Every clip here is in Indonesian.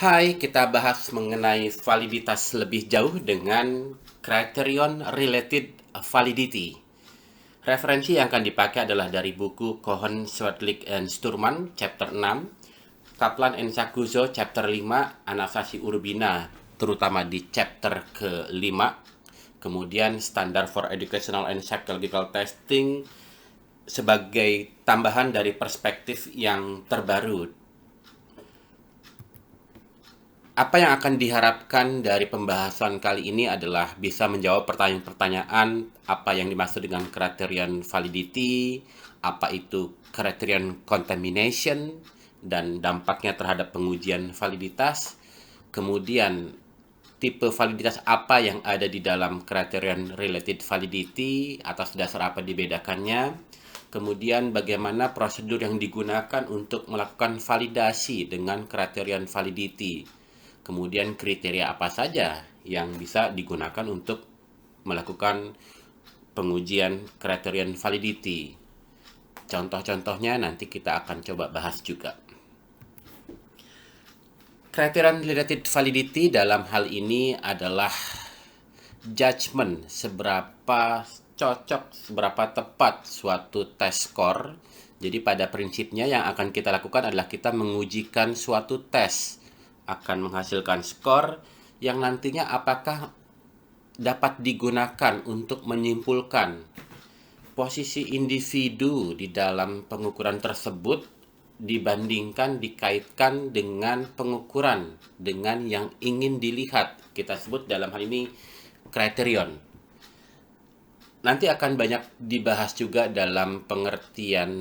Hai, kita bahas mengenai validitas lebih jauh dengan Criterion Related Validity. Referensi yang akan dipakai adalah dari buku Cohen, Swerdlik, and Sturman, chapter 6, Kaplan and Sakuzo, chapter 5, Anasasi Urbina, terutama di chapter ke-5, kemudian Standard for Educational and Psychological Testing sebagai tambahan dari perspektif yang terbaru. Apa yang akan diharapkan dari pembahasan kali ini adalah bisa menjawab pertanyaan-pertanyaan apa yang dimaksud dengan criterion validity, apa itu criterion contamination, dan dampaknya terhadap pengujian validitas. Kemudian, tipe validitas apa yang ada di dalam criterion related validity, atas dasar apa dibedakannya. Kemudian bagaimana prosedur yang digunakan untuk melakukan validasi dengan criterion validity. Kemudian kriteria apa saja yang bisa digunakan untuk melakukan pengujian criterion validity. Contoh-contohnya nanti kita akan coba bahas juga. Criterion related validity dalam hal ini adalah judgment seberapa cocok, seberapa tepat suatu tes score. Jadi pada prinsipnya yang akan kita lakukan adalah kita mengujikan suatu tes, akan menghasilkan skor yang nantinya apakah dapat digunakan untuk menyimpulkan posisi individu di dalam pengukuran tersebut dibandingkan dikaitkan dengan pengukuran dengan yang ingin dilihat. Kita sebut dalam hal ini kriterion. Nanti akan banyak dibahas juga dalam pengertian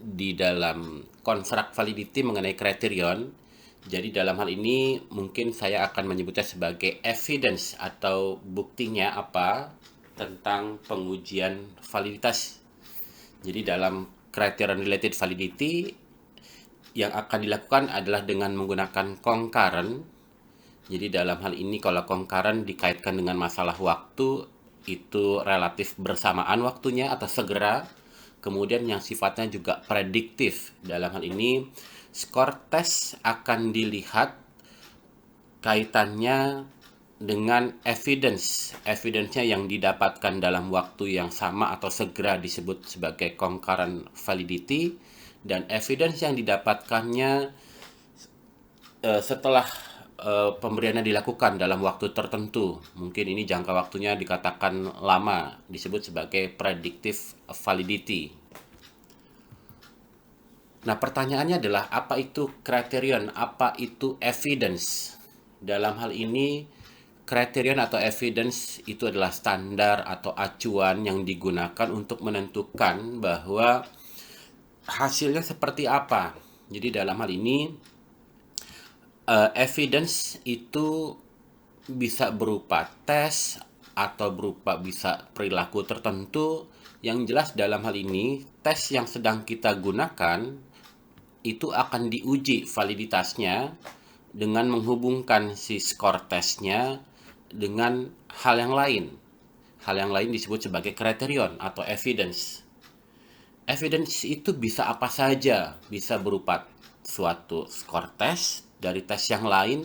di dalam konstruk validity mengenai kriterion. Jadi dalam hal ini mungkin saya akan menyebutnya sebagai evidence atau buktinya apa tentang pengujian validitas. Jadi dalam criterion related validity yang akan dilakukan adalah dengan menggunakan concurrent. Jadi dalam hal ini kalau concurrent dikaitkan dengan masalah waktu, itu relatif bersamaan waktunya atau segera. Kemudian yang sifatnya juga prediktif. Dalam hal ini skor tes akan dilihat kaitannya dengan evidence-nya yang didapatkan dalam waktu yang sama atau segera disebut sebagai concurrent validity, dan evidence yang didapatkannya setelah pemberiannya dilakukan dalam waktu tertentu. Mungkin ini jangka waktunya dikatakan lama, disebut sebagai predictive validity. Nah, pertanyaannya adalah apa itu criterion, apa itu evidence? Dalam hal ini, criterion atau evidence itu adalah standar atau acuan yang digunakan untuk menentukan bahwa hasilnya seperti apa. Jadi dalam hal ini, evidence itu bisa berupa tes atau berupa bisa perilaku tertentu. Yang jelas dalam hal ini, tes yang sedang kita gunakan itu akan diuji validitasnya dengan menghubungkan si skor tesnya dengan hal yang lain. Hal yang lain disebut sebagai kriterion atau evidence. Evidence itu bisa apa saja, bisa berupa suatu skor tes dari tes yang lain,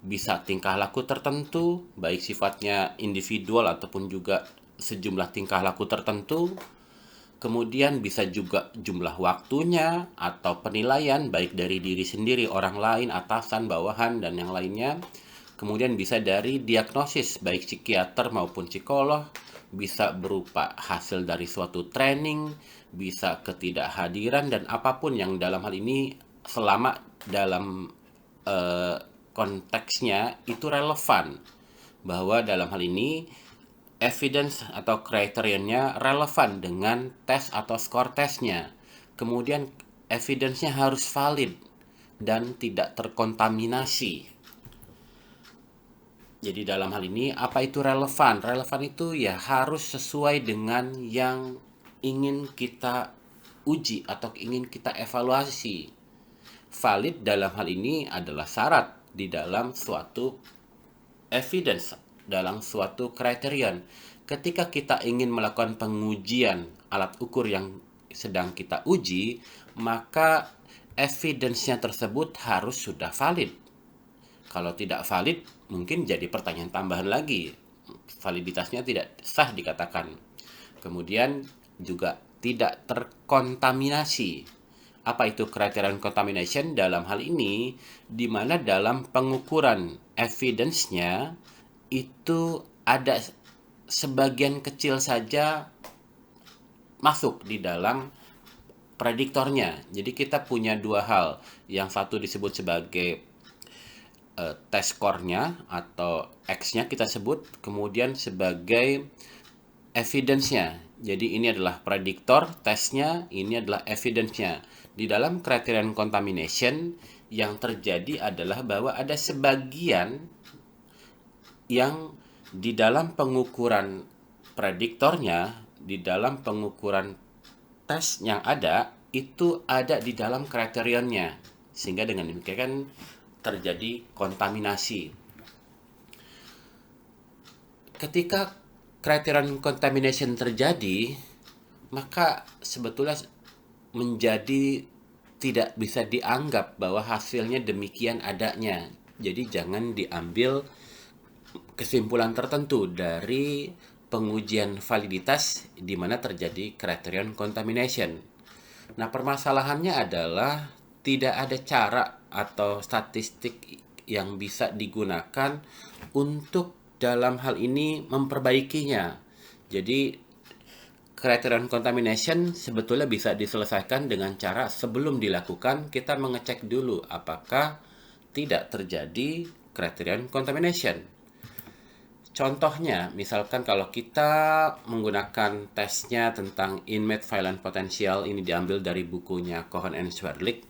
bisa tingkah laku tertentu, baik sifatnya individual ataupun juga sejumlah tingkah laku tertentu. Kemudian bisa juga jumlah waktunya atau penilaian baik dari diri sendiri, orang lain, atasan, bawahan, dan yang lainnya. Kemudian bisa dari diagnosis baik psikiater maupun psikolog, bisa berupa hasil dari suatu training, bisa ketidakhadiran, dan apapun yang dalam hal ini selama dalam konteksnya itu relevan, bahwa dalam hal ini evidence atau kriterionnya relevan dengan tes atau skor tesnya. Kemudian evidence-nya harus valid dan tidak terkontaminasi. Jadi dalam hal ini apa itu relevan? Relevan itu ya harus sesuai dengan yang ingin kita uji atau ingin kita evaluasi. Valid dalam hal ini adalah syarat di dalam suatu evidence, dalam suatu kriterion. Ketika kita ingin melakukan pengujian alat ukur yang sedang kita uji, maka evidence-nya tersebut harus sudah valid. Kalau tidak valid, mungkin jadi pertanyaan tambahan lagi. Validitasnya tidak sah dikatakan. Kemudian juga tidak terkontaminasi. Apa itu criterion contamination? Dalam hal ini, di mana dalam pengukuran evidence-nya itu ada sebagian kecil saja masuk di dalam prediktornya. Jadi kita punya dua hal. Yang satu disebut sebagai test score-nya atau X-nya kita sebut, kemudian sebagai evidence-nya. Jadi ini adalah prediktor, tesnya, ini adalah evidence-nya. Di dalam criterion contamination yang terjadi adalah bahwa ada sebagian yang di dalam pengukuran prediktornya, di dalam pengukuran tes yang ada, itu ada di dalam kriterionnya. Sehingga dengan demikian terjadi kontaminasi. Ketika criterion contamination terjadi, maka sebetulnya menjadi tidak bisa dianggap bahwa hasilnya demikian adanya. Jadi jangan diambil kesimpulan tertentu dari pengujian validitas di mana terjadi criterion contamination. Nah, permasalahannya adalah tidak ada cara atau statistik yang bisa digunakan untuk dalam hal ini memperbaikinya. Jadi criterion contamination sebetulnya bisa diselesaikan dengan cara sebelum dilakukan kita mengecek dulu apakah tidak terjadi criterion contamination. Contohnya, misalkan kalau kita menggunakan tesnya tentang inmate violent potential, ini diambil dari bukunya Cohen and Swerlik,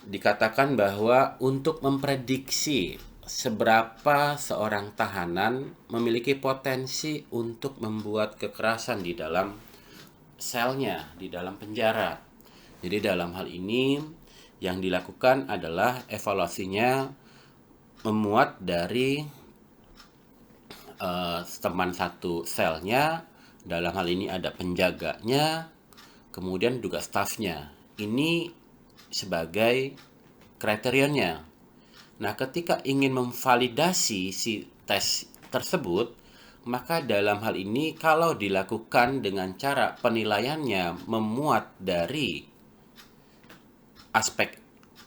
dikatakan bahwa untuk memprediksi seberapa seorang tahanan memiliki potensi untuk membuat kekerasan di dalam selnya, di dalam penjara. Jadi dalam hal ini yang dilakukan adalah evaluasinya memuat dari teman satu selnya, dalam hal ini ada penjaganya, kemudian juga stafnya. Ini sebagai kriterionnya. Nah, ketika ingin memvalidasi si tes tersebut, maka dalam hal ini kalau dilakukan dengan cara penilaiannya memuat dari aspek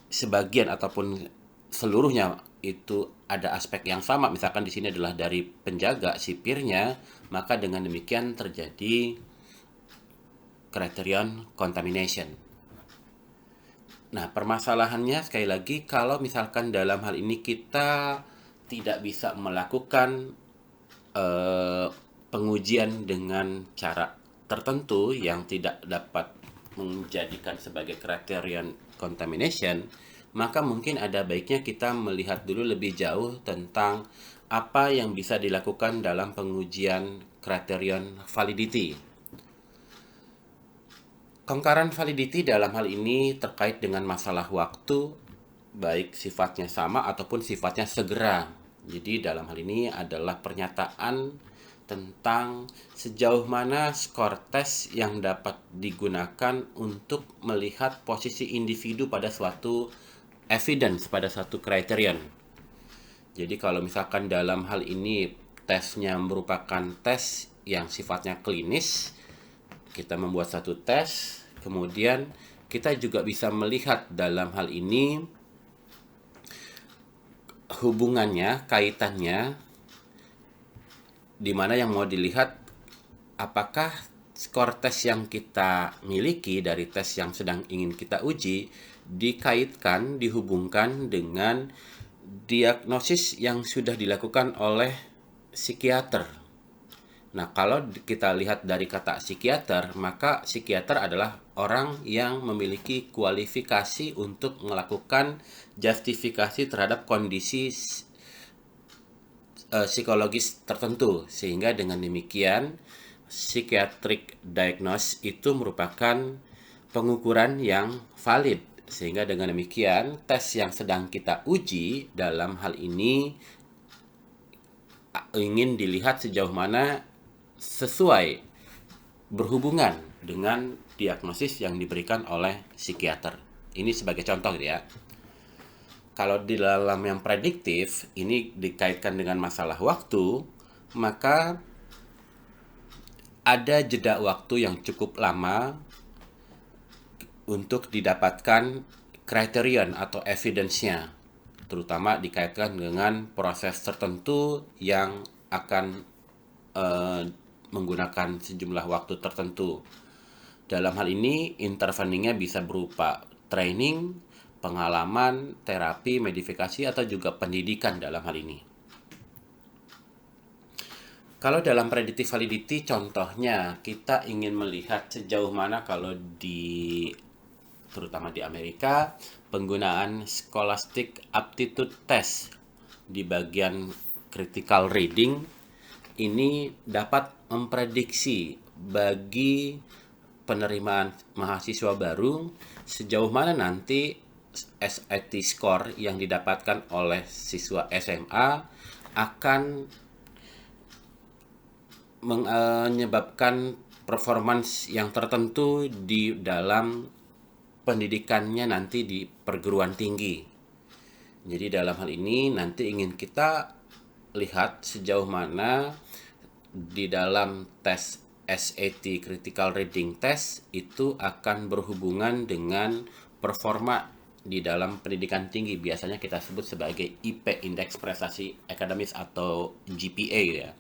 sebagian ataupun seluruhnya itu ada aspek yang sama, misalkan di sini adalah dari penjaga sipirnya, maka dengan demikian terjadi criterion contamination. Nah, permasalahannya sekali lagi kalau misalkan dalam hal ini kita tidak bisa melakukan pengujian dengan cara tertentu yang tidak dapat menjadikan sebagai criterion contamination, maka mungkin ada baiknya kita melihat dulu lebih jauh tentang apa yang bisa dilakukan dalam pengujian criterion validity. Concurrent validity dalam hal ini terkait dengan masalah waktu, baik sifatnya sama ataupun sifatnya segera. Jadi dalam hal ini adalah pernyataan tentang sejauh mana skor tes yang dapat digunakan untuk melihat posisi individu pada suatu evidence, pada suatu criterion. Jadi kalau misalkan dalam hal ini tesnya merupakan tes yang sifatnya klinis, kita membuat satu tes, kemudian kita juga bisa melihat dalam hal ini hubungannya, kaitannya, di mana yang mau dilihat apakah skor tes yang kita miliki dari tes yang sedang ingin kita uji dikaitkan, dihubungkan dengan diagnosis yang sudah dilakukan oleh psikiater. Nah, kalau kita lihat dari kata psikiater, maka psikiater adalah orang yang memiliki kualifikasi untuk melakukan justifikasi terhadap kondisi psikologis tertentu. Sehingga dengan demikian, psychiatric diagnosis itu merupakan pengukuran yang valid. Sehingga dengan demikian, tes yang sedang kita uji dalam hal ini ingin dilihat sejauh mana sesuai berhubungan dengan diagnosis yang diberikan oleh psikiater. Ini sebagai contoh ya. Kalau di dalam yang prediktif, ini dikaitkan dengan masalah waktu, maka ada jeda waktu yang cukup lama untuk didapatkan kriterion atau evidence-nya, terutama dikaitkan dengan proses tertentu yang akan menggunakan sejumlah waktu tertentu. Dalam hal ini, interveningnya bisa berupa training, pengalaman, terapi, modifikasi, atau juga pendidikan dalam hal ini. Kalau dalam predictive validity, contohnya kita ingin melihat sejauh mana kalau terutama di Amerika, penggunaan Scholastic Aptitude Test di bagian critical reading ini dapat memprediksi bagi penerimaan mahasiswa baru sejauh mana nanti SAT score yang didapatkan oleh siswa SMA akan menyebabkan performance yang tertentu di dalam pendidikannya nanti di perguruan tinggi. Jadi dalam hal ini nanti ingin kita lihat sejauh mana di dalam tes SAT Critical Reading Test itu akan berhubungan dengan performa di dalam pendidikan tinggi. Biasanya kita sebut sebagai IP, Indeks Prestasi Akademis, atau GPA ya.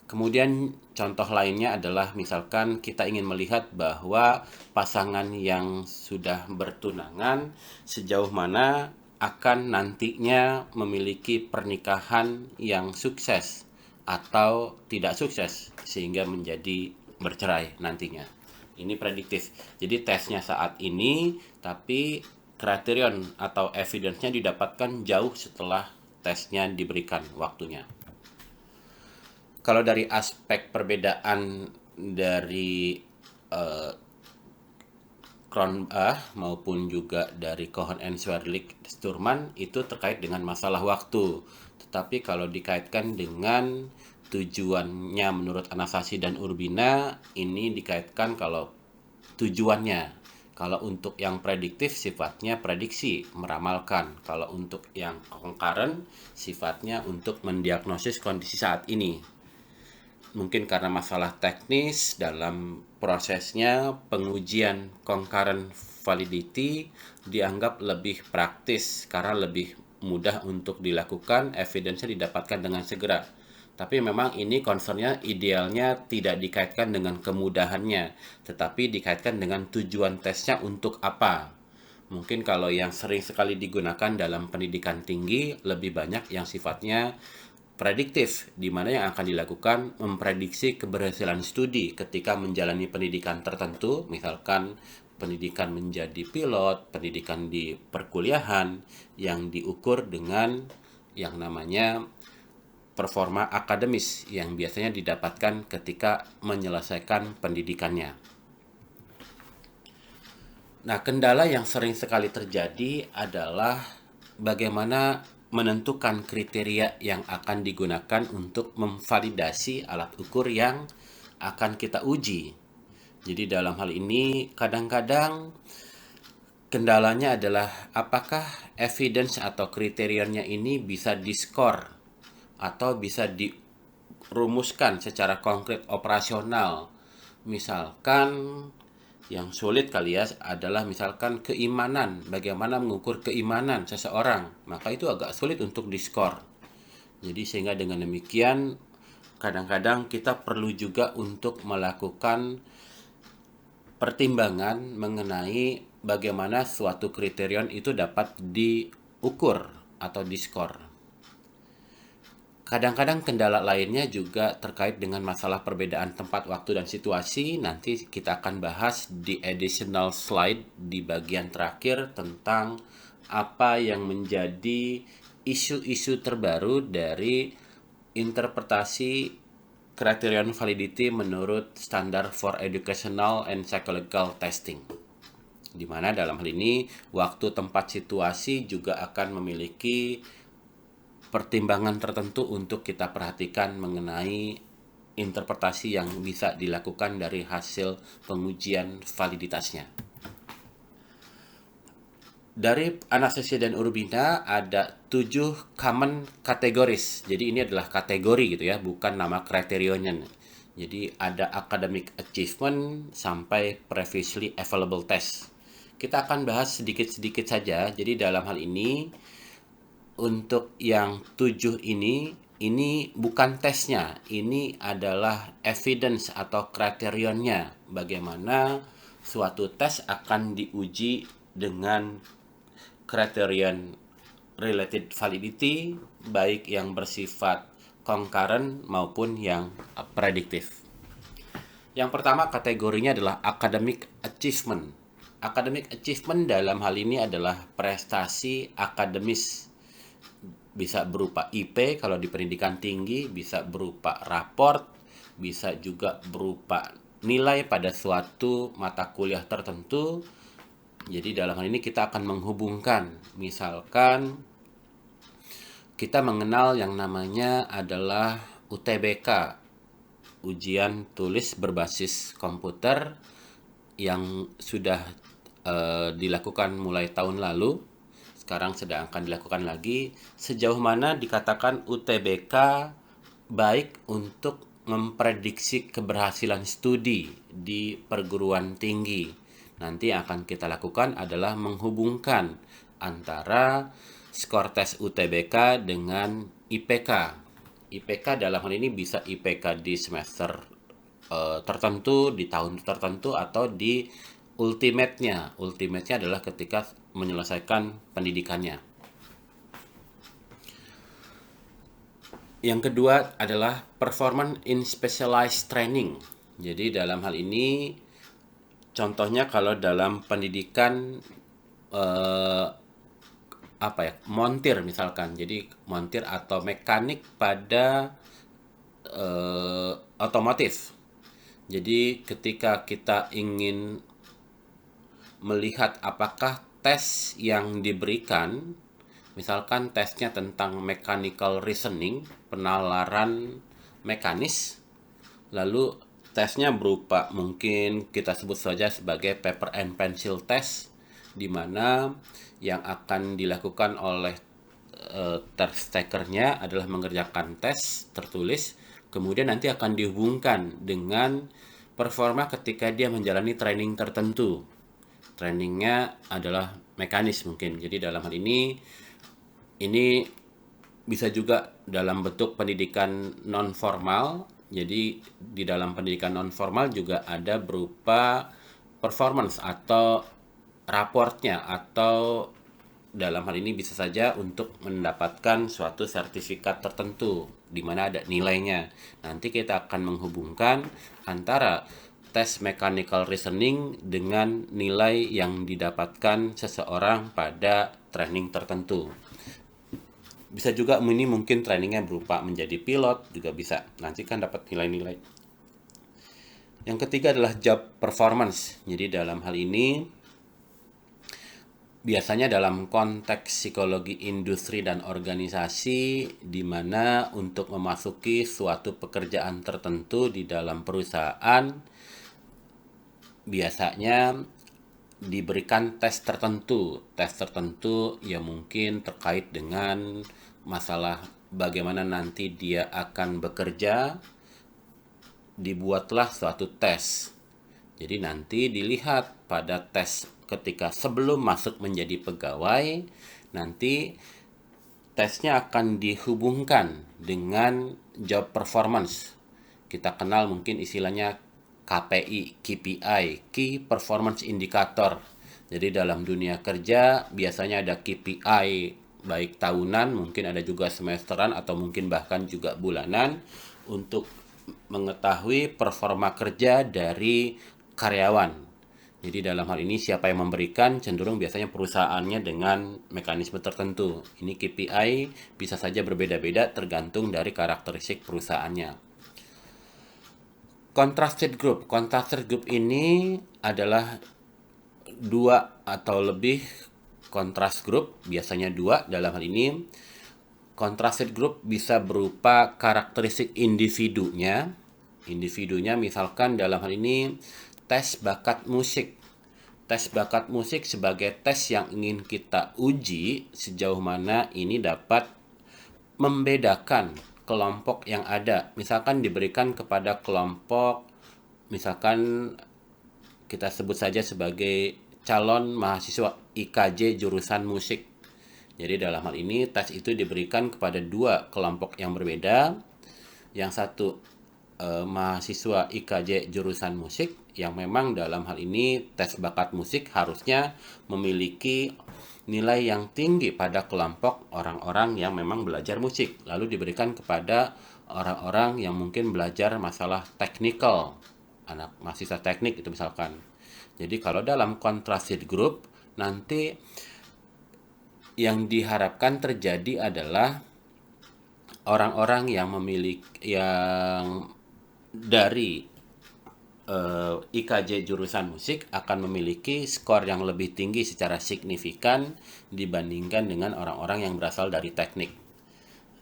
Kemudian contoh lainnya adalah misalkan kita ingin melihat bahwa pasangan yang sudah bertunangan sejauh mana akan nantinya memiliki pernikahan yang sukses atau tidak sukses sehingga menjadi bercerai nantinya. Ini prediktif. Jadi tesnya saat ini, tapi kriterion atau evidence-nya didapatkan jauh setelah tesnya diberikan waktunya. Kalau dari aspek perbedaan dari Cronbach maupun juga dari Cohen and Swerlik Sturman itu terkait dengan masalah waktu. Tetapi kalau dikaitkan dengan tujuannya menurut Anastasia dan Urbina, ini dikaitkan kalau tujuannya. Kalau untuk yang prediktif sifatnya prediksi, meramalkan. Kalau untuk yang concurrent sifatnya untuk mendiagnosis kondisi saat ini. Mungkin karena masalah teknis dalam prosesnya, pengujian concurrent validity dianggap lebih praktis karena lebih mudah untuk dilakukan, evidence-nya didapatkan dengan segera. Tapi memang ini concernnya idealnya tidak dikaitkan dengan kemudahannya, tetapi dikaitkan dengan tujuan tesnya untuk apa. Mungkin kalau yang sering sekali digunakan dalam pendidikan tinggi, lebih banyak yang sifatnya prediktif, di mana yang akan dilakukan memprediksi keberhasilan studi ketika menjalani pendidikan tertentu, misalkan pendidikan menjadi pilot, pendidikan di perkuliahan, yang diukur dengan yang namanya performa akademis yang biasanya didapatkan ketika menyelesaikan pendidikannya. Nah, kendala yang sering sekali terjadi adalah bagaimana menentukan kriteria yang akan digunakan untuk memvalidasi alat ukur yang akan kita uji. Jadi dalam hal ini kadang-kadang kendalanya adalah apakah evidence atau kriterianya ini bisa diskor atau bisa dirumuskan secara konkret operasional. Misalkan yang sulit kali ya adalah misalkan keimanan, bagaimana mengukur keimanan seseorang, maka itu agak sulit untuk diskor. Jadi sehingga dengan demikian kadang-kadang kita perlu juga untuk melakukan pertimbangan mengenai bagaimana suatu kriterion itu dapat diukur atau diskor. Kadang-kadang kendala lainnya juga terkait dengan masalah perbedaan tempat, waktu, dan situasi. Nanti kita akan bahas di additional slide di bagian terakhir tentang apa yang menjadi isu-isu terbaru dari interpretasi criterion validity menurut standar for educational and psychological testing. Di mana dalam hal ini waktu, tempat, situasi juga akan memiliki pertimbangan tertentu untuk kita perhatikan mengenai interpretasi yang bisa dilakukan dari hasil pengujian validitasnya. Dari Anastasia dan Urbina ada 7 common categories. Jadi ini adalah kategori gitu ya, bukan nama kriterionnya. Jadi ada academic achievement sampai previously available test. Kita akan bahas sedikit-sedikit saja. Jadi dalam hal ini untuk yang 7 ini bukan tesnya, ini adalah evidence atau kriterionnya. Bagaimana suatu tes akan diuji dengan criterion related validity, baik yang bersifat concurrent maupun yang prediktif. Yang pertama kategorinya adalah academic achievement. Academic achievement dalam hal ini adalah prestasi akademis. Bisa berupa IP kalau di pendidikan tinggi, bisa berupa raport, bisa juga berupa nilai pada suatu mata kuliah tertentu. Jadi dalam hal ini kita akan menghubungkan, misalkan kita mengenal yang namanya adalah UTBK, ujian tulis berbasis komputer, yang sudah dilakukan mulai tahun lalu, sekarang sedang akan dilakukan lagi. Sejauh mana dikatakan UTBK baik untuk memprediksi keberhasilan studi di perguruan tinggi. Nanti yang akan kita lakukan adalah menghubungkan antara skor tes UTBK dengan IPK. IPK dalam hal ini bisa IPK di semester tertentu, di tahun tertentu, atau di ultimate-nya. Ultimate-nya adalah ketika menyelesaikan pendidikannya. Yang kedua adalah performance in specialized training. Jadi dalam hal ini contohnya kalau dalam pendidikan montir misalkan. Jadi montir atau mekanik pada otomotif. Jadi ketika kita ingin melihat apakah tes yang diberikan, misalkan tesnya tentang mechanical reasoning, penalaran mekanis, lalu tesnya berupa mungkin kita sebut saja sebagai paper and pencil test, di mana yang akan dilakukan oleh test takernya adalah mengerjakan tes tertulis, kemudian nanti akan dihubungkan dengan performa ketika dia menjalani training tertentu. Trainingnya adalah mekanis mungkin. Jadi dalam hal ini bisa juga dalam bentuk pendidikan non formal. Jadi di dalam pendidikan non formal juga ada berupa performance atau raportnya, atau dalam hal ini bisa saja untuk mendapatkan suatu sertifikat tertentu di mana ada nilainya. Nanti kita akan menghubungkan antara tes mechanical reasoning dengan nilai yang didapatkan seseorang pada training tertentu. Bisa juga ini mungkin trainingnya berupa menjadi pilot, juga bisa. Nanti kan dapat nilai-nilai. Yang ketiga adalah job performance. Jadi dalam hal ini biasanya dalam konteks psikologi industri dan organisasi, di mana untuk memasuki suatu pekerjaan tertentu di dalam perusahaan biasanya diberikan tes tertentu yang mungkin terkait dengan masalah bagaimana nanti dia akan bekerja. Dibuatlah suatu tes. Jadi nanti dilihat pada tes ketika sebelum masuk menjadi pegawai, nanti tesnya akan dihubungkan dengan job performance. Kita kenal mungkin istilahnya KPI, KPI, Key Performance Indicator. Jadi dalam dunia kerja biasanya ada KPI baik tahunan, mungkin ada juga semesteran, atau mungkin bahkan juga bulanan, untuk mengetahui performa kerja dari karyawan. Jadi dalam hal ini siapa yang memberikan cenderung biasanya perusahaannya dengan mekanisme tertentu. Ini KPI bisa saja berbeda-beda tergantung dari karakteristik perusahaannya. Contrasted group. Contrasted group ini adalah 2 atau lebih contrast group, biasanya 2. Dalam hal ini contrasted group bisa berupa karakteristik individunya. Individunya misalkan dalam hal ini tes bakat musik. tes bakat musik sebagai tes yang ingin kita uji sejauh mana ini dapat membedakan kelompok yang ada. Misalkan diberikan kepada kelompok, misalkan kita sebut saja sebagai calon mahasiswa IKJ jurusan musik. Jadi dalam hal ini tes itu diberikan kepada dua kelompok yang berbeda. Yang satu mahasiswa IKJ jurusan musik yang memang dalam hal ini tes bakat musik harusnya memiliki nilai yang tinggi pada kelompok orang-orang yang memang belajar musik. Lalu diberikan kepada orang-orang yang mungkin belajar masalah teknikal, anak mahasiswa teknik itu misalkan. Jadi kalau dalam contrasted group nanti yang diharapkan terjadi adalah orang-orang yang memiliki yang dari IKJ jurusan musik akan memiliki skor yang lebih tinggi secara signifikan dibandingkan dengan orang-orang yang berasal dari teknik.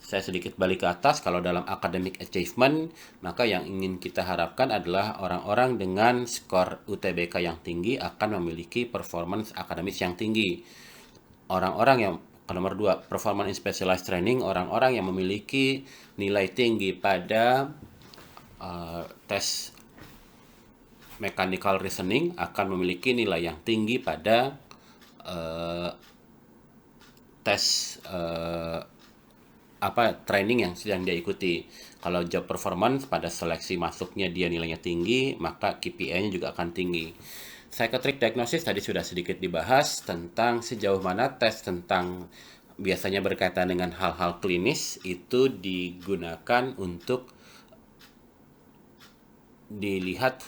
Saya sedikit balik ke atas, kalau dalam academic achievement, maka yang ingin kita harapkan adalah orang-orang dengan skor UTBK yang tinggi akan memiliki performance akademis yang tinggi. Orang-orang yang nomor 2, performance in specialized training, orang-orang yang memiliki nilai tinggi pada tes mechanical reasoning akan memiliki nilai yang tinggi pada tes training yang sedang dia ikuti. Kalau job performance pada seleksi masuknya dia nilainya tinggi, maka KPI-nya juga akan tinggi. Psychiatric diagnosis tadi sudah sedikit dibahas tentang sejauh mana tes tentang biasanya berkaitan dengan hal-hal klinis itu digunakan untuk dilihat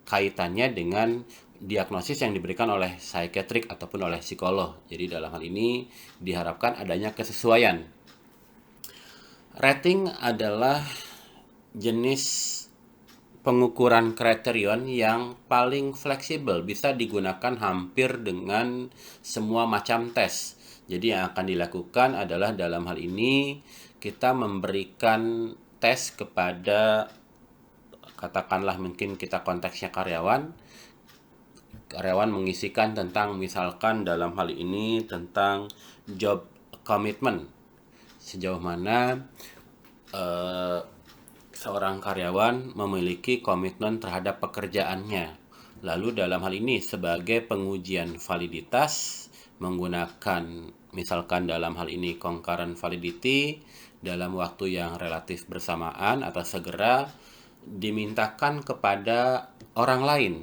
kaitannya dengan diagnosis yang diberikan oleh psikiatrik ataupun oleh psikolog. Jadi dalam hal ini diharapkan adanya kesesuaian. Rating adalah jenis pengukuran kriterion yang paling fleksibel, bisa digunakan hampir dengan semua macam tes. Jadi yang akan dilakukan adalah dalam hal ini kita memberikan tes kepada, katakanlah mungkin kita konteksnya karyawan mengisikan tentang misalkan dalam hal ini tentang job commitment, sejauh mana seorang karyawan memiliki komitmen terhadap pekerjaannya. Lalu dalam hal ini sebagai pengujian validitas menggunakan misalkan dalam hal ini concurrent validity dalam waktu yang relatif bersamaan atau segera dimintakan kepada orang lain,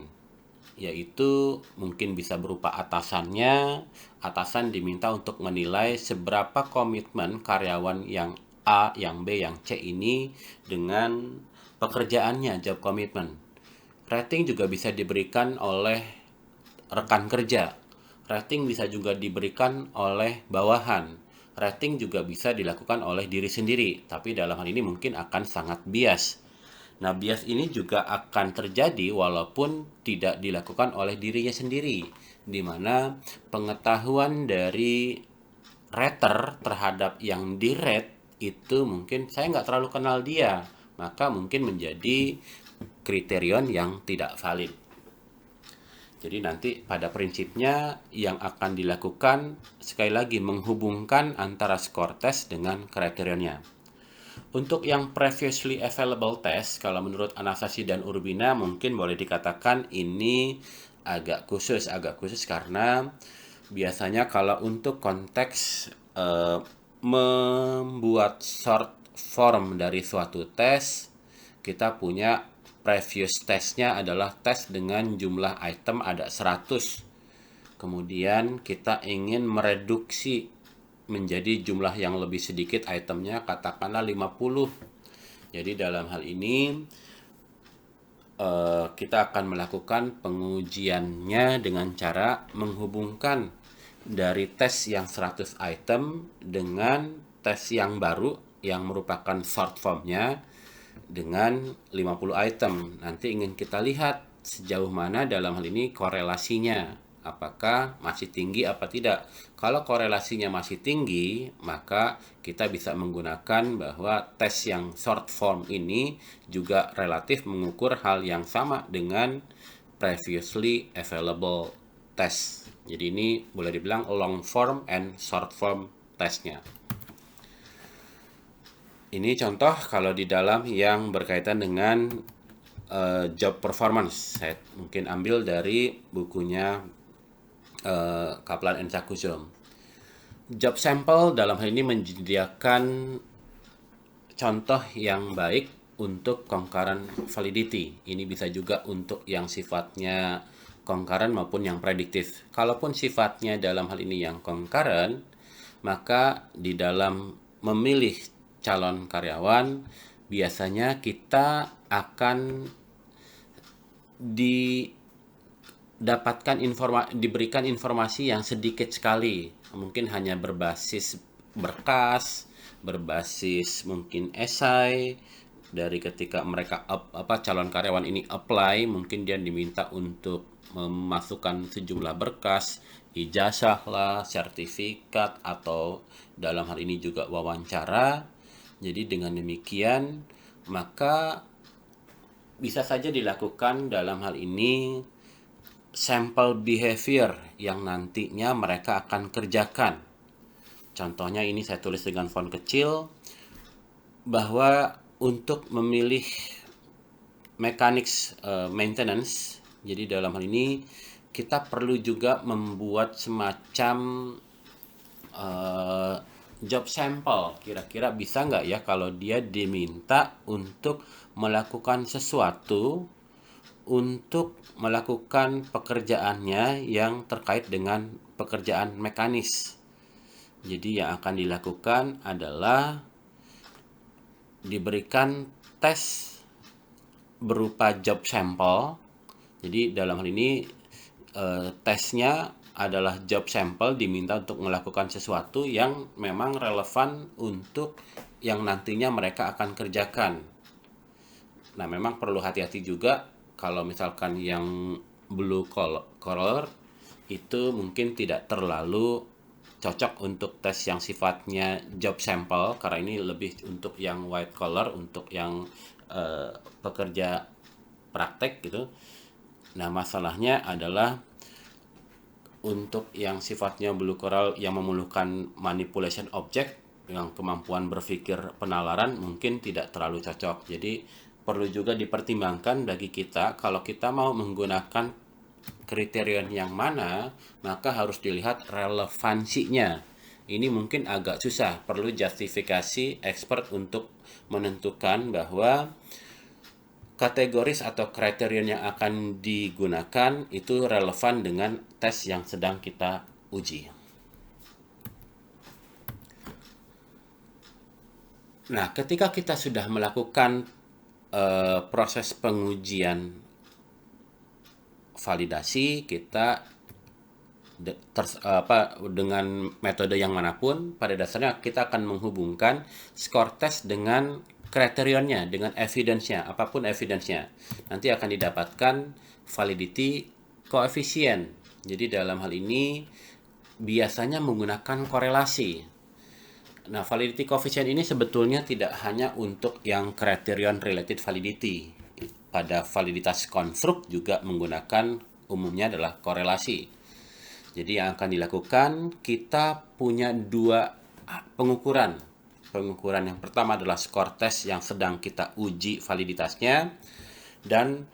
yaitu mungkin bisa berupa atasannya. Atasan diminta untuk menilai seberapa komitmen karyawan yang A, yang B, yang C ini dengan pekerjaannya, job commitment. Rating juga bisa diberikan oleh rekan kerja. Rating bisa juga diberikan oleh bawahan. Rating juga bisa dilakukan oleh diri sendiri, tapi dalam hal ini mungkin akan sangat bias. Nah, bias ini juga akan terjadi walaupun tidak dilakukan oleh dirinya sendiri, di mana pengetahuan dari rater terhadap yang di-rate itu mungkin saya nggak terlalu kenal dia, maka mungkin menjadi kriterion yang tidak valid. Jadi nanti pada prinsipnya yang akan dilakukan sekali lagi menghubungkan antara skor tes dengan kriterionnya. Untuk yang previously available test, kalau menurut Anastasia dan Urbina mungkin boleh dikatakan ini agak khusus karena biasanya kalau untuk konteks membuat short form dari suatu tes, kita punya previous testnya adalah tes dengan jumlah item ada 100. Kemudian kita ingin mereduksi menjadi jumlah yang lebih sedikit itemnya, katakanlah 50. Jadi dalam hal ini kita akan melakukan pengujiannya dengan cara menghubungkan dari tes yang 100 item dengan tes yang baru yang merupakan short formnya dengan 50 item. Nanti ingin kita lihat sejauh mana dalam hal ini korelasinya, apakah masih tinggi apa tidak. Kalau korelasinya masih tinggi, maka kita bisa menggunakan bahwa tes yang short form ini juga relatif mengukur hal yang sama dengan previously available test. Jadi ini boleh dibilang long form and short form testnya. Ini contoh kalau di dalam yang berkaitan dengan job performance. Saya mungkin ambil dari bukunya Kaplan and Sakuzom. Job sample dalam hal ini menyediakan contoh yang baik untuk concurrent validity. Ini bisa juga untuk yang sifatnya concurrent maupun yang prediktif. Kalaupun sifatnya dalam hal ini yang concurrent, maka di dalam memilih calon karyawan biasanya kita akan diberikan informasi yang sedikit sekali, mungkin hanya berbasis berkas, berbasis mungkin esai dari ketika mereka calon karyawan ini apply, mungkin dia diminta untuk memasukkan sejumlah berkas, ijazah lah, sertifikat, atau dalam hal ini juga wawancara. Jadi dengan demikian maka bisa saja dilakukan dalam hal ini sample behavior yang nantinya mereka akan kerjakan. Contohnya ini saya tulis dengan font kecil, bahwa untuk memilih mechanics maintenance, jadi dalam hal ini kita perlu juga membuat semacam job sample. Kira-kira bisa nggak ya kalau dia diminta untuk melakukan sesuatu, untuk melakukan pekerjaannya yang terkait dengan pekerjaan mekanis. Jadi yang akan dilakukan adalah diberikan tes berupa job sample. Jadi dalam hal ini tesnya adalah job sample, diminta untuk melakukan sesuatu yang memang relevan untuk yang nantinya mereka akan kerjakan. Nah, memang perlu hati-hati juga kalau misalkan yang blue collar itu mungkin tidak terlalu cocok untuk tes yang sifatnya job sample, karena ini lebih untuk yang white collar, untuk yang pekerja praktek gitu. Nah, masalahnya adalah untuk yang sifatnya blue collar yang memerlukan manipulation object, yang kemampuan berpikir penalaran mungkin tidak terlalu cocok. Jadi perlu juga dipertimbangkan bagi kita, kalau kita mau menggunakan kriterion yang mana, maka harus dilihat relevansinya. Ini mungkin agak susah, perlu justifikasi expert untuk menentukan bahwa kategoris atau kriterion yang akan digunakan itu relevan dengan tes yang sedang kita uji. Nah, ketika kita sudah melakukan proses pengujian validasi, kita dengan metode yang manapun, pada dasarnya kita akan menghubungkan skor tes dengan kriterionnya, dengan evidence-nya, apapun evidence-nya. Nanti akan didapatkan validity coefficient. Jadi dalam hal ini biasanya menggunakan korelasi. Nah, validity coefficient ini sebetulnya tidak hanya untuk yang criterion related validity. Pada validitas konstruk juga menggunakan umumnya adalah korelasi. Jadi yang akan dilakukan, kita punya dua pengukuran. Pengukuran yang pertama adalah skor tes yang sedang kita uji validitasnya, dan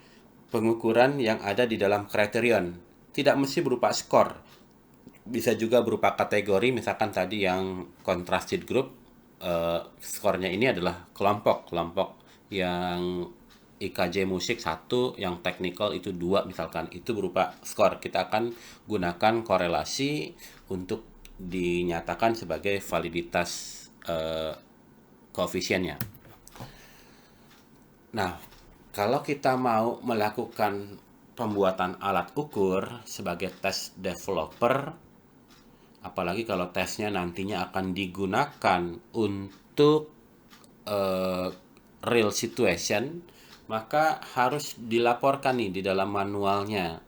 pengukuran yang ada di dalam kriterion. Tidak mesti berupa skor, bisa juga berupa kategori. Misalkan tadi yang contrasted group, skornya ini adalah kelompok yang IKJ musik 1, yang technical itu 2 misalkan, itu berupa skor. Kita akan gunakan korelasi untuk dinyatakan sebagai validitas koefisiennya. Nah, kalau kita mau melakukan pembuatan alat ukur sebagai test developer, apalagi kalau tesnya nantinya akan digunakan untuk real situation, maka harus dilaporkan nih di dalam manualnya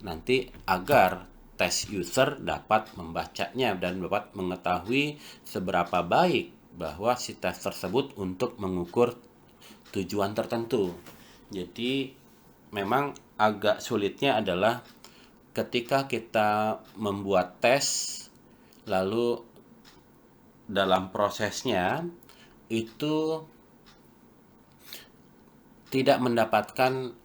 nanti, agar tes user dapat membacanya dan dapat mengetahui seberapa baik bahwa si tes tersebut untuk mengukur tujuan tertentu. Jadi memang agak sulitnya adalah ketika kita membuat tes, lalu dalam prosesnya itu tidak mendapatkan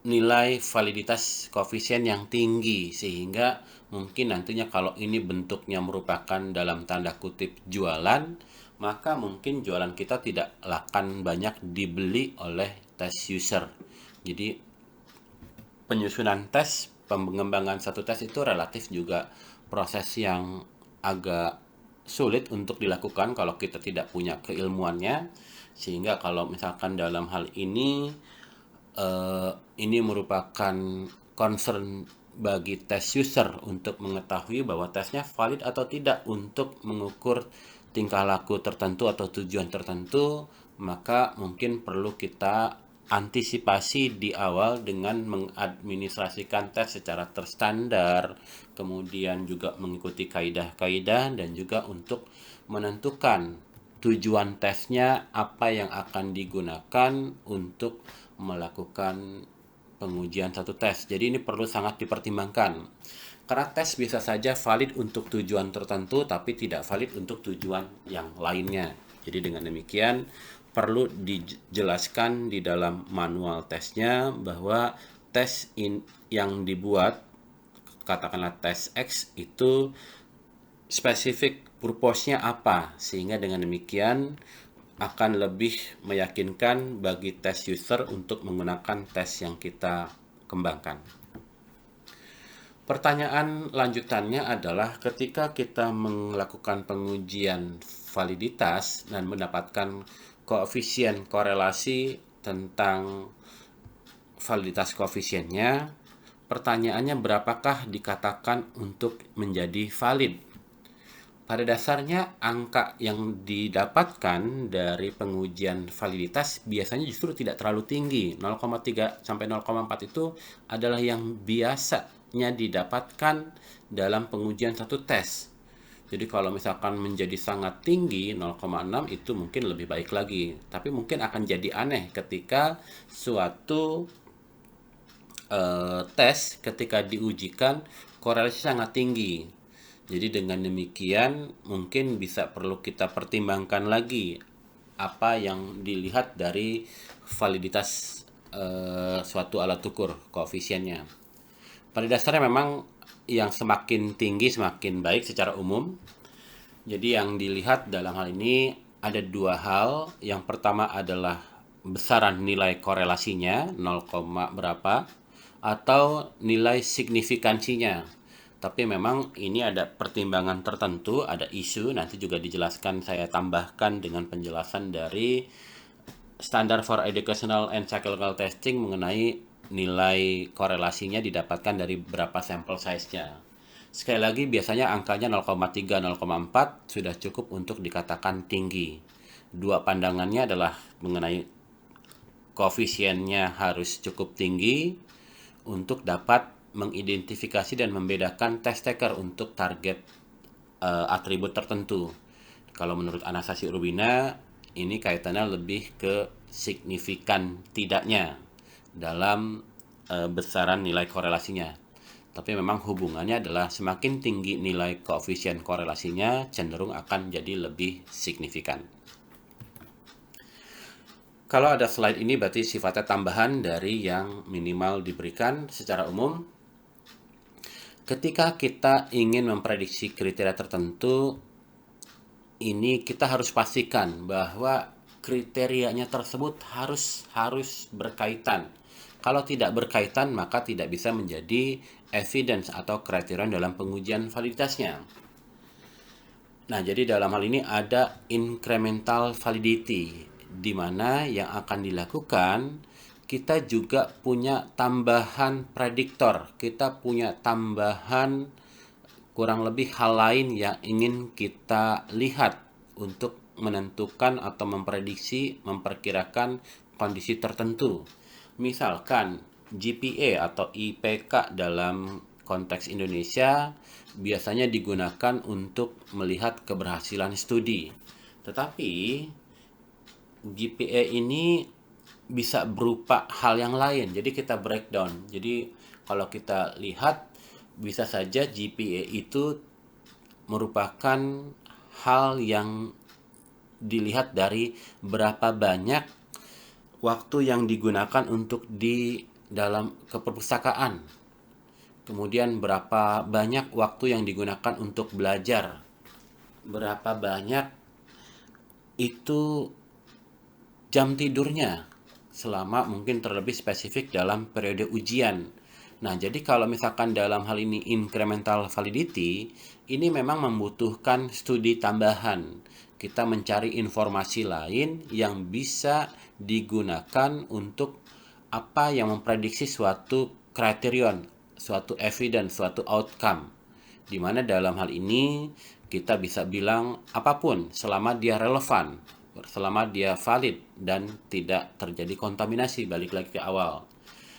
nilai validitas koefisien yang tinggi, sehingga mungkin nantinya kalau ini bentuknya merupakan dalam tanda kutip jualan, maka mungkin jualan kita tidak akan banyak dibeli oleh test user. Jadi penyusunan tes, pengembangan satu tes itu relatif juga proses yang agak sulit untuk dilakukan kalau kita tidak punya keilmuannya, sehingga kalau misalkan dalam hal ini merupakan concern bagi test user untuk mengetahui bahwa tesnya valid atau tidak untuk mengukur tingkah laku tertentu atau tujuan tertentu, maka mungkin perlu kita antisipasi di awal dengan mengadministrasikan tes secara terstandar, kemudian juga mengikuti kaidah-kaidah, dan juga untuk menentukan tujuan tesnya apa yang akan digunakan untuk melakukan pengujian satu tes. Jadi ini perlu sangat dipertimbangkan. Karena tes bisa saja valid untuk tujuan tertentu tapi tidak valid untuk tujuan yang lainnya. Jadi dengan demikian perlu dijelaskan di dalam manual tesnya bahwa tes yang dibuat, katakanlah tes X, itu spesifik purpose-nya apa, sehingga dengan demikian akan lebih meyakinkan bagi tes user untuk menggunakan tes yang kita kembangkan. Pertanyaan lanjutannya adalah ketika kita melakukan pengujian validitas dan mendapatkan koefisien korelasi tentang validitas koefisiennya, pertanyaannya berapakah dikatakan untuk menjadi valid? Pada dasarnya, angka yang didapatkan dari pengujian validitas biasanya justru tidak terlalu tinggi. 0,3 sampai 0,4 itu adalah yang biasanya didapatkan dalam pengujian satu tes. Jadi kalau misalkan menjadi sangat tinggi, 0,6 itu mungkin lebih baik lagi. Tapi mungkin akan jadi aneh ketika suatu tes ketika diujikan korelasi sangat tinggi. Jadi dengan demikian mungkin bisa perlu kita pertimbangkan lagi apa yang dilihat dari validitas suatu alat ukur koefisiennya. Pada dasarnya memang yang semakin tinggi semakin baik secara umum. Jadi yang dilihat dalam hal ini ada dua hal. Yang pertama adalah besaran nilai korelasinya 0, berapa, atau nilai signifikansinya. Tapi memang ini ada pertimbangan tertentu, ada isu, nanti juga dijelaskan, saya tambahkan dengan penjelasan dari Standard for Educational and Psychological Testing mengenai nilai korelasinya didapatkan dari berapa sampel size-nya. Sekali lagi, biasanya angkanya 0,3, 0,4 sudah cukup untuk dikatakan tinggi. Dua pandangannya adalah mengenai koefisiennya harus cukup tinggi untuk dapat mengidentifikasi dan membedakan test taker untuk target atribut tertentu. Kalau menurut Anastasia Urbina, ini kaitannya lebih ke signifikan tidaknya dalam besaran nilai korelasinya. Tapi memang hubungannya adalah semakin tinggi nilai koefisien korelasinya, cenderung akan jadi lebih signifikan. Kalau ada slide ini berarti sifatnya tambahan dari yang minimal diberikan secara umum. Ketika kita ingin memprediksi kriteria tertentu, ini kita harus pastikan bahwa kriterianya tersebut harus berkaitan. Kalau tidak berkaitan, maka tidak bisa menjadi evidence atau kriterion dalam pengujian validitasnya. Nah, jadi dalam hal ini ada incremental validity, di mana yang akan dilakukan, kita juga punya tambahan prediktor, kita punya tambahan kurang lebih hal lain yang ingin kita lihat untuk menentukan atau memprediksi, memperkirakan kondisi tertentu. Misalkan GPA atau IPK dalam konteks Indonesia biasanya digunakan untuk melihat keberhasilan studi. Tetapi GPA ini bisa berupa hal yang lain. Jadi kita breakdown. Jadi kalau kita lihat bisa saja GPA itu merupakan hal yang dilihat dari berapa banyak waktu yang digunakan untuk di dalam keperpustakaan. Kemudian berapa banyak waktu yang digunakan untuk belajar. Berapa banyak itu jam tidurnya selama mungkin terlebih spesifik dalam periode ujian. Nah, jadi kalau misalkan dalam hal ini incremental validity, ini memang membutuhkan studi tambahan. Kita mencari informasi lain yang bisa digunakan untuk apa yang memprediksi suatu kriterion, suatu evidence, suatu outcome. Di mana dalam hal ini kita bisa bilang apapun selama dia relevan, selama dia valid dan tidak terjadi kontaminasi, balik lagi ke awal.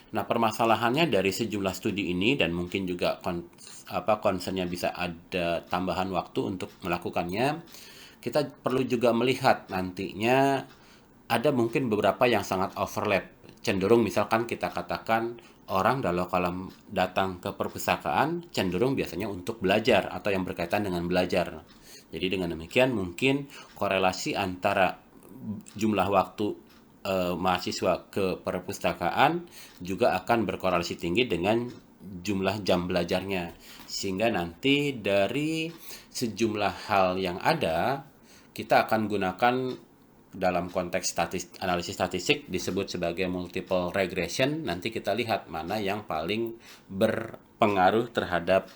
Nah, permasalahannya dari sejumlah studi ini dan mungkin juga concernnya bisa ada tambahan waktu untuk melakukannya, kita perlu juga melihat nantinya ada mungkin beberapa yang sangat overlap. Cenderung misalkan kita katakan orang kalau datang ke perpustakaan cenderung biasanya untuk belajar atau yang berkaitan dengan belajar. Jadi dengan demikian mungkin korelasi antara jumlah waktu mahasiswa ke perpustakaan juga akan berkorelasi tinggi dengan jumlah jam belajarnya. Sehingga nanti dari sejumlah hal yang ada, kita akan gunakan dalam konteks analisis statistik disebut sebagai multiple regression. Nanti kita lihat mana yang paling berpengaruh terhadap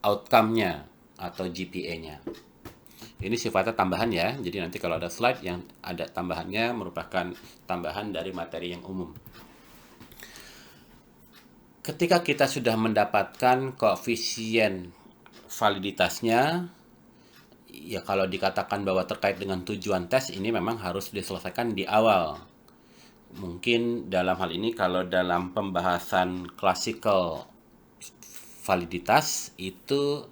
outcome-nya atau GPA-nya. Ini sifatnya tambahan ya, jadi nanti kalau ada slide yang ada tambahannya merupakan tambahan dari materi yang umum. Ketika kita sudah mendapatkan koefisien validitasnya, ya kalau dikatakan bahwa terkait dengan tujuan tes ini memang harus diselesaikan di awal. Mungkin dalam hal ini kalau dalam pembahasan classical validitas itu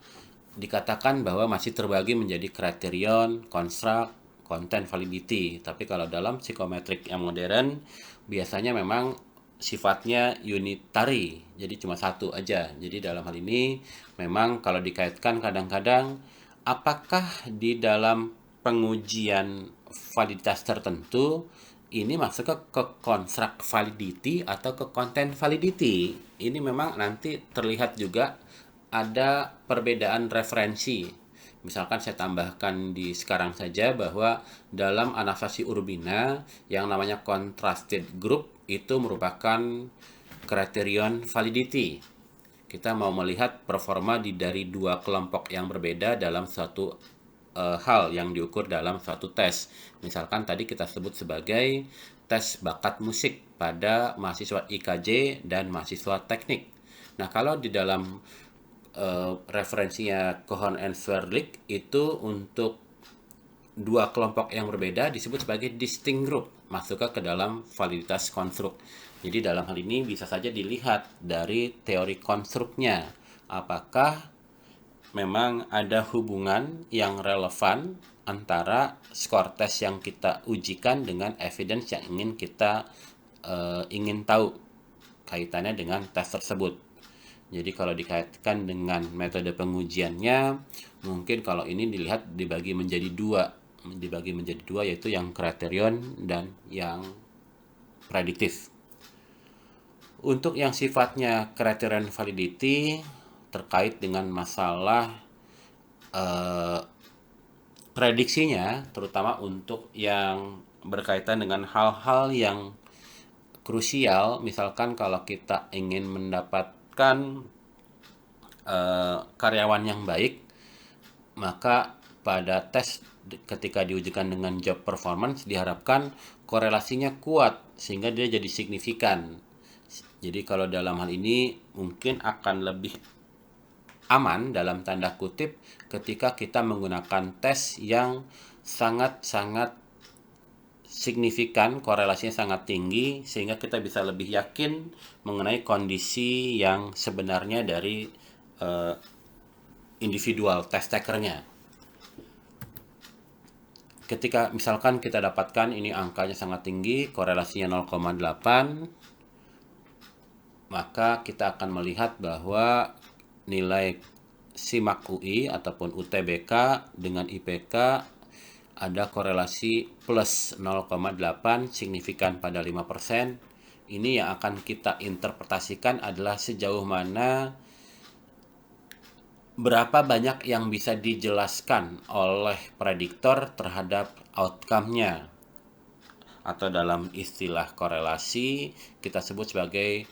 dikatakan bahwa masih terbagi menjadi kriterion, construct, content validity. Tapi kalau dalam psikometrik yang modern biasanya memang sifatnya unitary, jadi cuma satu aja. Jadi dalam hal ini memang kalau dikaitkan kadang-kadang apakah di dalam pengujian validitas tertentu ini masuk ke construct validity atau ke content validity. Ini memang nanti terlihat juga ada perbedaan referensi. Misalkan saya tambahkan di sekarang saja bahwa dalam Anastasia Urbina yang namanya contrasted group itu merupakan criterion validity. Kita mau melihat performa dari dua kelompok yang berbeda dalam suatu hal yang diukur dalam suatu tes. Misalkan tadi kita sebut sebagai tes bakat musik pada mahasiswa IKJ dan mahasiswa teknik. Nah, kalau di dalam referensinya Cohen and Swerlik itu untuk dua kelompok yang berbeda disebut sebagai distinct group, masuk ke dalam validitas konstruk. Jadi dalam hal ini bisa saja dilihat dari teori konstruknya, apakah memang ada hubungan yang relevan antara skor tes yang kita ujikan dengan evidence yang ingin kita ingin tahu kaitannya dengan tes tersebut. Jadi kalau dikaitkan dengan metode pengujiannya, mungkin kalau ini dibagi menjadi dua, yaitu yang kriterion dan yang prediktif. Untuk yang sifatnya criterion validity terkait dengan masalah prediksinya, terutama untuk yang berkaitan dengan hal-hal yang krusial, misalkan kalau kita ingin mendapatkan karyawan yang baik, maka pada tes ketika diujikan dengan job performance diharapkan korelasinya kuat sehingga dia jadi signifikan. Jadi kalau dalam hal ini mungkin akan lebih aman dalam tanda kutip ketika kita menggunakan tes yang sangat-sangat signifikan, korelasinya sangat tinggi sehingga kita bisa lebih yakin mengenai kondisi yang sebenarnya dari individual test takernya. Ketika misalkan kita dapatkan ini angkanya sangat tinggi, korelasinya 0,8, maka kita akan melihat bahwa nilai SIMAK UI ataupun UTBK dengan IPK ada korelasi plus 0,8 signifikan pada 5%. Ini yang akan kita interpretasikan adalah sejauh mana berapa banyak yang bisa dijelaskan oleh prediktor terhadap outcome-nya. Atau dalam istilah korelasi kita sebut sebagai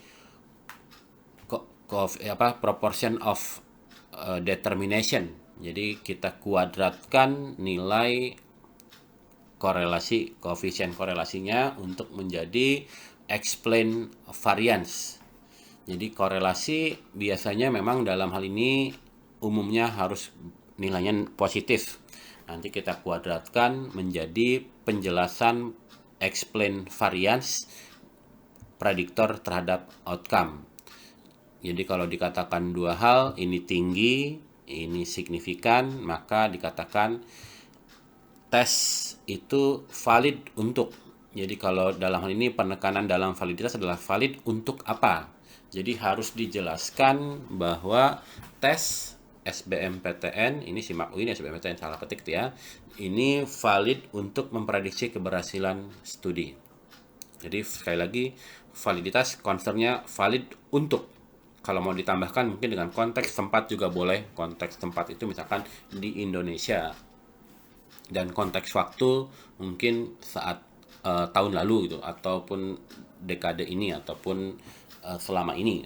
proportion of determination. Jadi kita kuadratkan nilai korelasi, koefisien korelasinya untuk menjadi explain variance. Jadi korelasi biasanya memang dalam hal ini umumnya harus nilainya positif. Nanti kita kuadratkan menjadi penjelasan explain variance prediktor terhadap outcome. Jadi kalau dikatakan dua hal, ini tinggi, ini signifikan, maka dikatakan tes itu valid untuk. Jadi kalau dalam hal ini penekanan dalam validitas adalah valid untuk apa? Jadi harus dijelaskan bahwa tes SBMPTN, ini SIMAK UI, ini SBMPTN salah ketik ya, ini valid untuk memprediksi keberhasilan studi. Jadi sekali lagi, validitas concernnya valid untuk. Kalau mau ditambahkan mungkin dengan konteks tempat juga boleh. Konteks tempat itu misalkan di Indonesia, dan konteks waktu mungkin saat tahun lalu gitu, ataupun dekade ini, ataupun selama ini.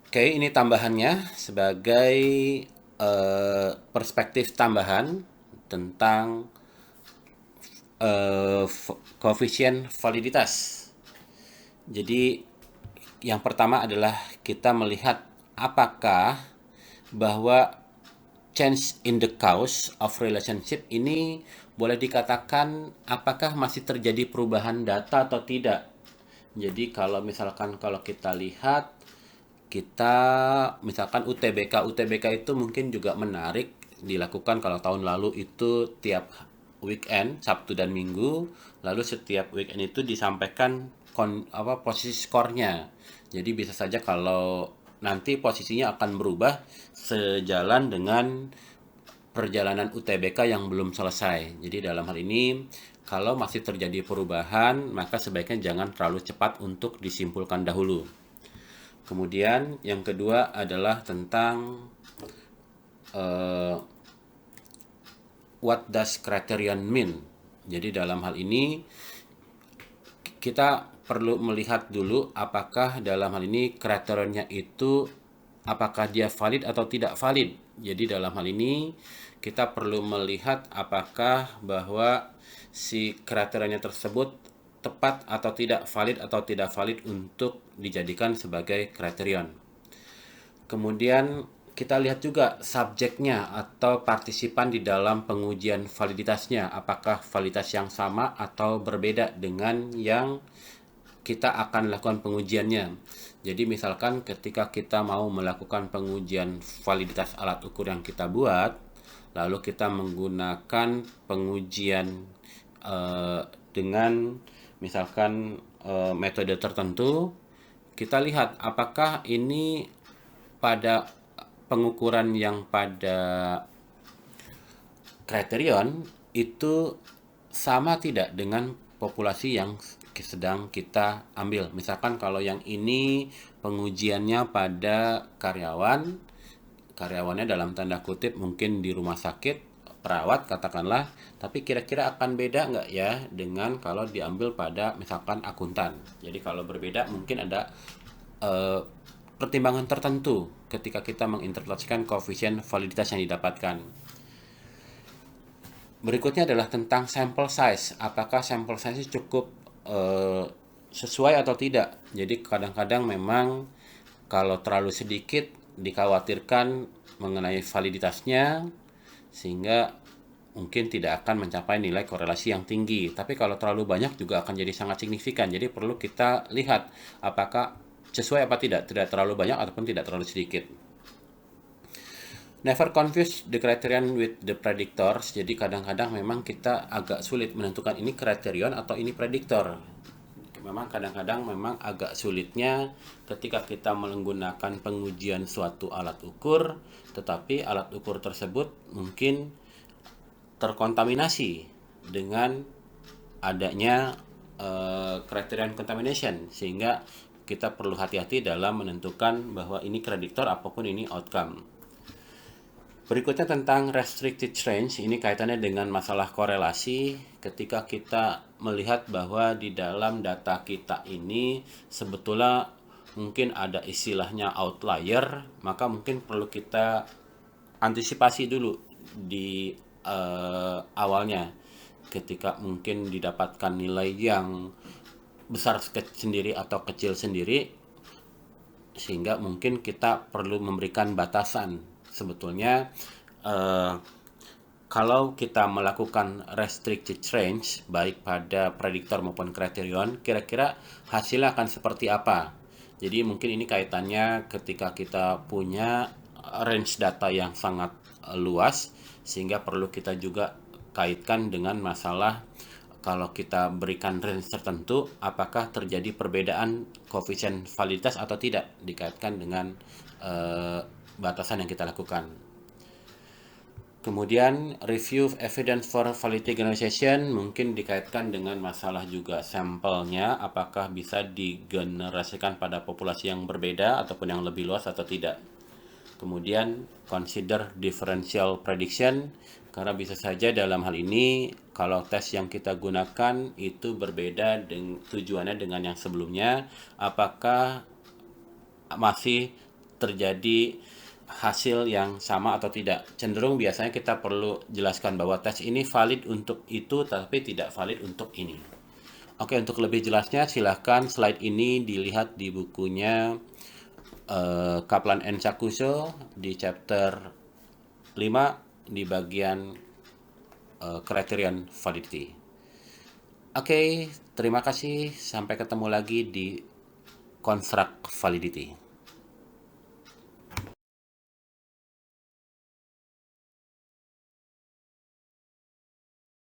Oke, ini tambahannya sebagai perspektif tambahan tentang koefisien validitas. Jadi yang pertama adalah kita melihat apakah bahwa change in the cause of relationship ini boleh dikatakan apakah masih terjadi perubahan data atau tidak. Jadi kalau misalkan kalau kita lihat, kita misalkan UTBK itu mungkin juga menarik dilakukan. Kalau tahun lalu itu tiap weekend, Sabtu dan Minggu, lalu setiap weekend itu disampaikan posisi skornya. Jadi bisa saja kalau nanti posisinya akan berubah sejalan dengan perjalanan UTBK yang belum selesai. Jadi dalam hal ini kalau masih terjadi perubahan, maka sebaiknya jangan terlalu cepat untuk disimpulkan dahulu. Kemudian yang kedua adalah tentang what does criterion mean. Jadi dalam hal ini kita perlu melihat dulu apakah dalam hal ini kriterionnya itu apakah dia valid atau tidak valid. Jadi dalam hal ini kita perlu melihat apakah bahwa si kriterionnya tersebut tepat atau tidak valid untuk dijadikan sebagai kriterion. Kemudian kita lihat juga subjeknya atau partisipan di dalam pengujian validitasnya, apakah validitas yang sama atau berbeda dengan yang kita akan lakukan pengujiannya. Jadi misalkan ketika kita mau melakukan pengujian validitas alat ukur yang kita buat, lalu kita menggunakan pengujian dengan misalkan metode tertentu, kita lihat apakah ini pada pengukuran yang pada kriterion itu sama tidak dengan populasi yang sedang kita ambil. Misalkan kalau yang ini pengujiannya pada karyawannya dalam tanda kutip mungkin di rumah sakit, perawat katakanlah, tapi kira-kira akan beda nggak ya dengan kalau diambil pada misalkan akuntan. Jadi kalau berbeda mungkin ada pertimbangan tertentu ketika kita menginterpretasikan koefisien validitas yang didapatkan. Berikutnya adalah tentang sample size. Apakah sample size cukup sesuai atau tidak? Jadi kadang-kadang memang kalau terlalu sedikit dikhawatirkan mengenai validitasnya, sehingga mungkin tidak akan mencapai nilai korelasi yang tinggi. Tapi kalau terlalu banyak juga akan jadi sangat signifikan. Jadi perlu kita lihat apakah sesuai apa tidak terlalu banyak ataupun tidak terlalu sedikit. Never confuse the criterion with the predictors. Jadi kadang-kadang memang kita agak sulit menentukan ini kriterion atau ini prediktor. memang kadang-kadang memang agak sulitnya ketika kita menggunakan pengujian suatu alat ukur, tetapi alat ukur tersebut mungkin terkontaminasi dengan adanya criterion contamination, sehingga kita perlu hati-hati dalam menentukan bahwa ini prediktor apapun ini outcome. Berikutnya tentang restricted range, ini kaitannya dengan masalah korelasi. Ketika kita melihat bahwa di dalam data kita ini sebetulnya mungkin ada istilahnya outlier, maka mungkin perlu kita antisipasi dulu di awalnya. Ketika mungkin didapatkan nilai yang besar sendiri atau kecil sendiri, sehingga mungkin kita perlu memberikan batasan. Sebetulnya kalau kita melakukan restricted range baik pada prediktor maupun kriterion, kira-kira hasilnya akan seperti apa. Jadi mungkin ini kaitannya ketika kita punya range data yang sangat luas, sehingga perlu kita juga kaitkan dengan masalah kalau kita berikan range tertentu, apakah terjadi perbedaan koefisien validitas atau tidak, dikaitkan dengan batasan yang kita lakukan. Kemudian review evidence for validity generalization mungkin dikaitkan dengan masalah juga sampelnya, apakah bisa digenerasikan pada populasi yang berbeda ataupun yang lebih luas atau tidak. Kemudian consider differential prediction, karena bisa saja dalam hal ini kalau tes yang kita gunakan itu berbeda dengan tujuannya dengan yang sebelumnya, apakah masih terjadi hasil yang sama atau tidak. Cenderung biasanya kita perlu jelaskan bahwa tes ini valid untuk itu tapi tidak valid untuk ini. Oke, untuk lebih jelasnya silahkan slide ini dilihat di bukunya Kaplan and Sakuso di chapter 5 di bagian criterion validity. Oke, terima kasih. Sampai ketemu lagi di construct validity.